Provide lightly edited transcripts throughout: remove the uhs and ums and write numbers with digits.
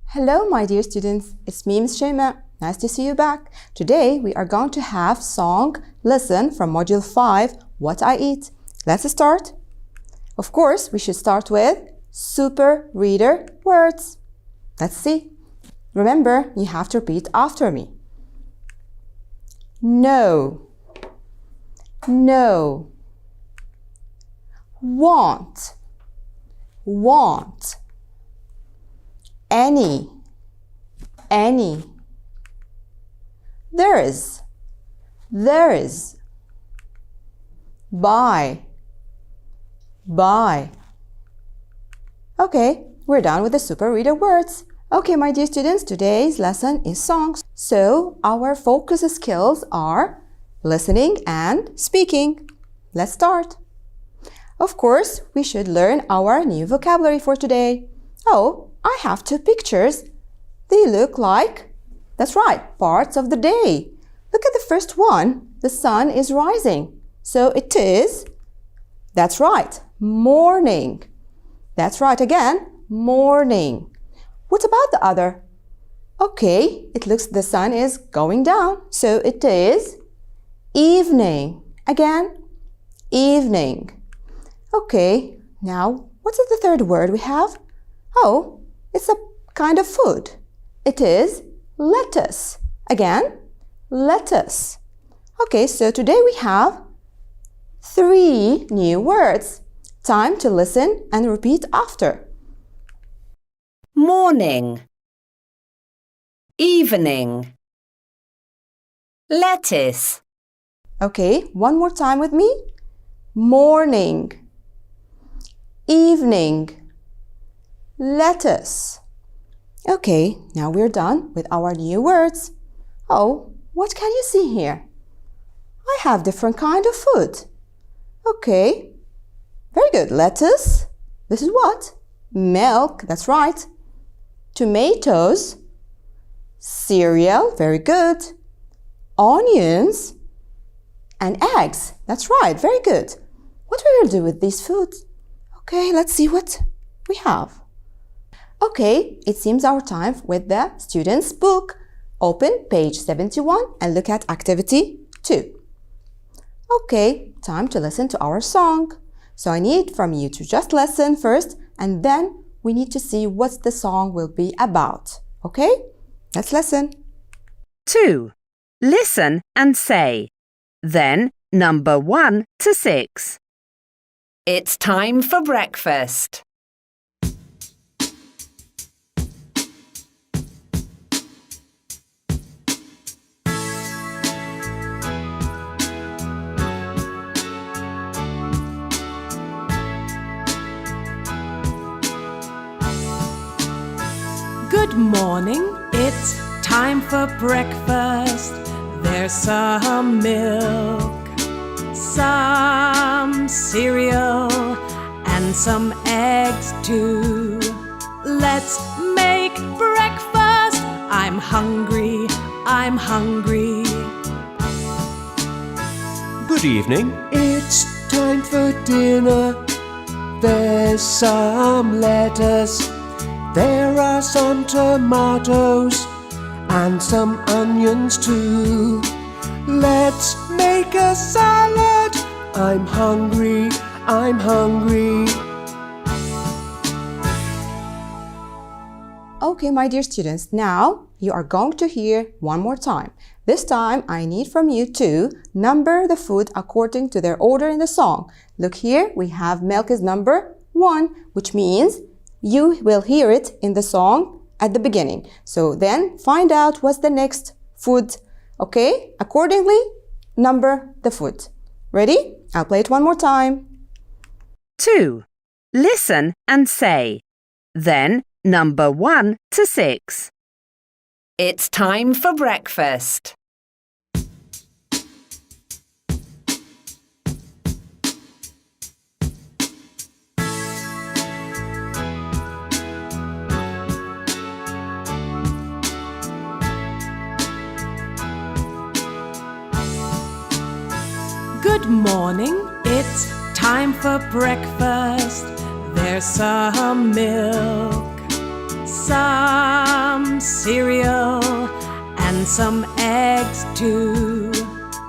Hello, my dear students. It's me, Ms. Shema. Nice to see you back. Today, we are going to have song lesson from Module 5, What I Eat. Let's start. Of course, we should start with super reader words. Let's see. Remember, you have to repeat after me. No. No. Want. Want. Any. Any. There is. There is. Buy. Buy. Okay, we're done with the super reader words. Okay, my dear students, today's lesson is songs. So our focus skills are listening and speaking. Let's start. Of course, we should learn our new vocabulary for today. Oh, I have two pictures. They look like, that's right, parts of the day. Look at the first one. The sun is rising. So it is, that's right, morning. That's right again, morning. What about the other? Okay, it looks the sun is going down. So it is evening. Again, evening. Okay, now what is the third word we have? Oh, it's a kind of food. It is lettuce. Again, lettuce. Okay, so today we have 3 new words. Time to listen and repeat after. Morning, evening, lettuce. Okay, one more time with me. Morning, evening, lettuce. Okay, now we're done with our new words. Oh, what can you see here? I have different kind of food. Okay, very good. Lettuce. This is what? Milk, that's right. Tomatoes. Cereal, very good. Onions. And eggs, that's right, very good. What we will do with these foods? Okay, let's see what we have. Okay, it seems our time with the student's book. Open page 71 and look at activity 2. Okay, time to listen to our song. So I need from you to just listen first and then we need to see what the song will be about. Okay, let's listen. 2. Listen and say. Then number 1 to 6. It's time for breakfast. Good morning, it's time for breakfast. There's some milk, some cereal, and some eggs too. Let's make breakfast. I'm hungry, I'm hungry. Good evening. It's time for dinner. There's some lettuce. There are some tomatoes and some onions too. Let's make a salad. I'm hungry, I'm hungry. Okay, my dear students, now you are going to hear one more time. This time, I need from you to number the food according to their order in the song. Look here, we have milk is number 1, which means you will hear it in the song at the beginning. So then find out what's the next food. Okay? Accordingly, number the food. Ready? I'll play it one more time. 2. Listen and say. Then number 1 to 6. It's time for breakfast. Good morning, it's time for breakfast. There's some milk, some cereal, and some eggs too.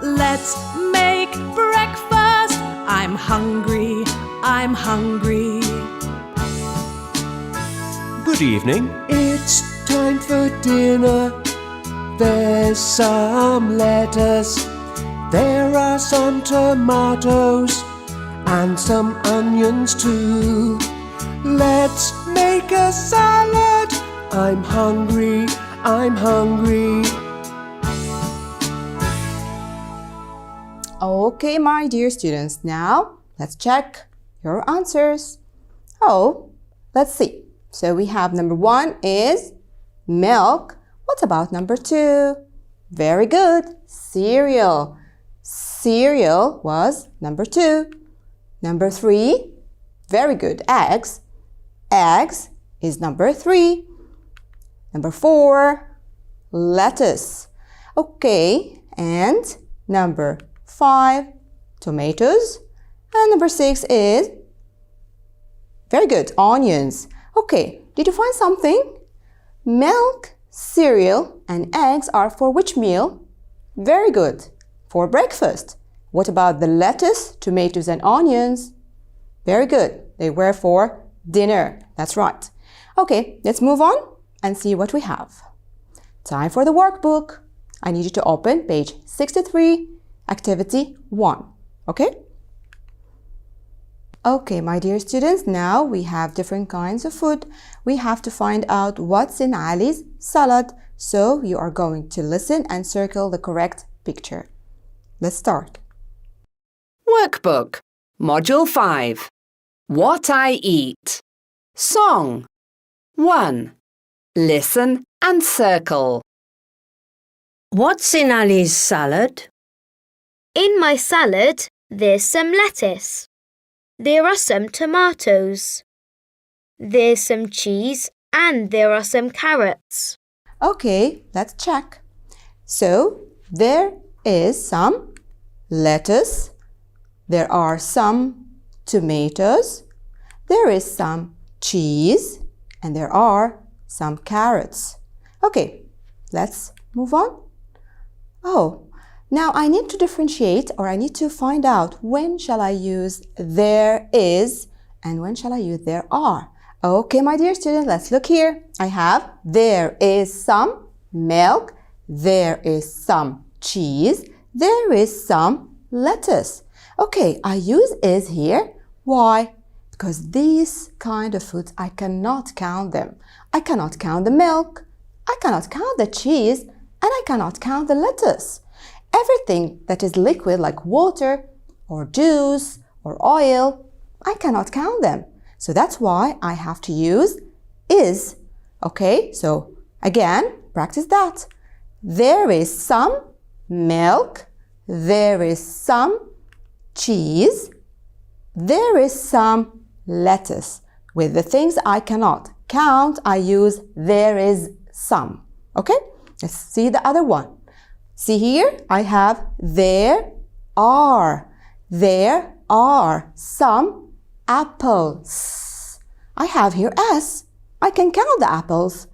Let's make breakfast. I'm hungry, I'm hungry. Good evening, it's time for dinner. There's some lettuce, there are some tomatoes, and some onions too. Let's make a salad. I'm hungry, I'm hungry. Okay, my dear students, now let's check your answers. Oh, let's see. So we have number 1 is milk. What about number 2? Very good, cereal. Cereal was number 2. Number 3, very good, eggs. Eggs is number 3. Number 4, lettuce. Okay, and number 5, tomatoes. And number 6 is, very good, onions. Okay, did you find something? Milk, cereal, and eggs are for which meal? Very good, for breakfast. What about the lettuce, tomatoes, and onions? Very good, they were for dinner. That's right. Okay, let's move on and see what we have. Time for the workbook. I need you to open page 63, activity 1. Okay? Okay, my dear students, now we have different kinds of food. We have to find out what's in Ali's salad. So you are going to listen and circle the correct picture. Let's start. Workbook, Module 5. What I eat. Song. 1. Listen and circle. What's in Ali's salad? In my salad, there's some lettuce. There are some tomatoes. There's some cheese and there are some carrots. Okay, let's check. So, there is some lettuce. There are some tomatoes. There is some cheese. And there are some carrots. Okay, let's move on. Oh, now I need to differentiate, or I need to find out when shall I use there is and when shall I use there are. Okay, my dear students, let's look here. I have there is some milk, there is some cheese, there is some lettuce. Okay, I use is here. Why? Because these kind of foods, I cannot count them. I cannot count the milk, I cannot count the cheese, and I cannot count the lettuce. Everything that is liquid like water or juice or oil, I cannot count them. So that's why I have to use is. Okay, so again, practice that. There is some milk, there is some cheese, there is some lettuce. With the things I cannot count, I use there is some. Okay, let's see the other one. See here, I have there are. There are some apples. I have here S. I can count the apples.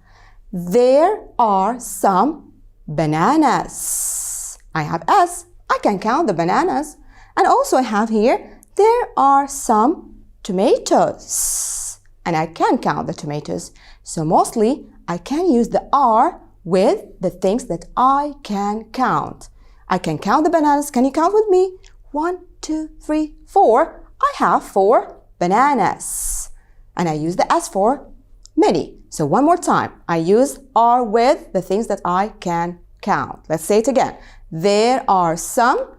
There are some bananas. I have S. I can count the bananas. And also I have here, there are some tomatoes. And I can count the tomatoes. So mostly I can use the are with the things that I can count. I can count the bananas. Can you count with me? 1, 2, 3, 4. I have 4 bananas. And I use the S for many. So one more time. I use are with the things that I can count. Let's say it again. There are some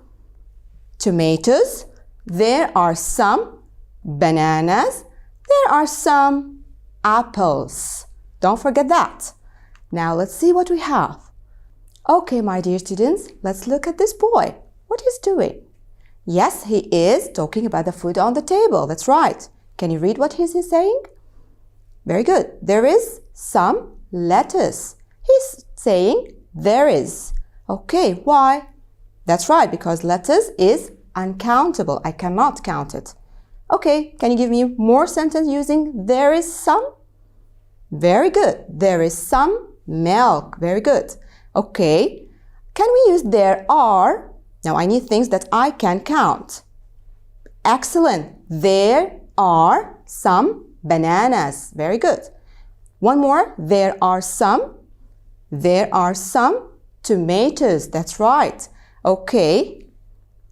tomatoes. There are some bananas. There are some apples. Don't forget that. Now let's see what we have. Okay, my dear students, let's look at this boy. What he's doing? Yes, he is talking about the food on the table. That's right. Can you read what he's saying? Very good. There is some lettuce. He's saying there is. Okay, why? That's right, because lettuce is uncountable. I cannot count it. Okay, can you give me more sentence using there is some? Very good. There is some milk. Very good. Okay, can we use there are? Now I need things that I can count. Excellent. There are some bananas. Very good. One more. There are some tomatoes. That's right. Okay,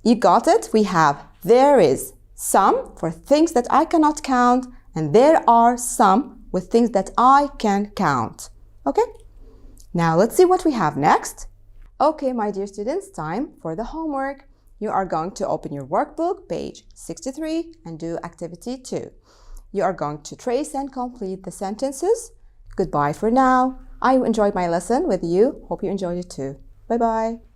you got it. We have there is some for things that I cannot count, and there are some with things that I can count. Okay, now let's see what we have next. Okay, my dear students, time for the homework. You are going to open your workbook, page 63, and do activity 2. You are going to trace and complete the sentences. Goodbye for now. I enjoyed my lesson with you. Hope you enjoyed it too. Bye-bye.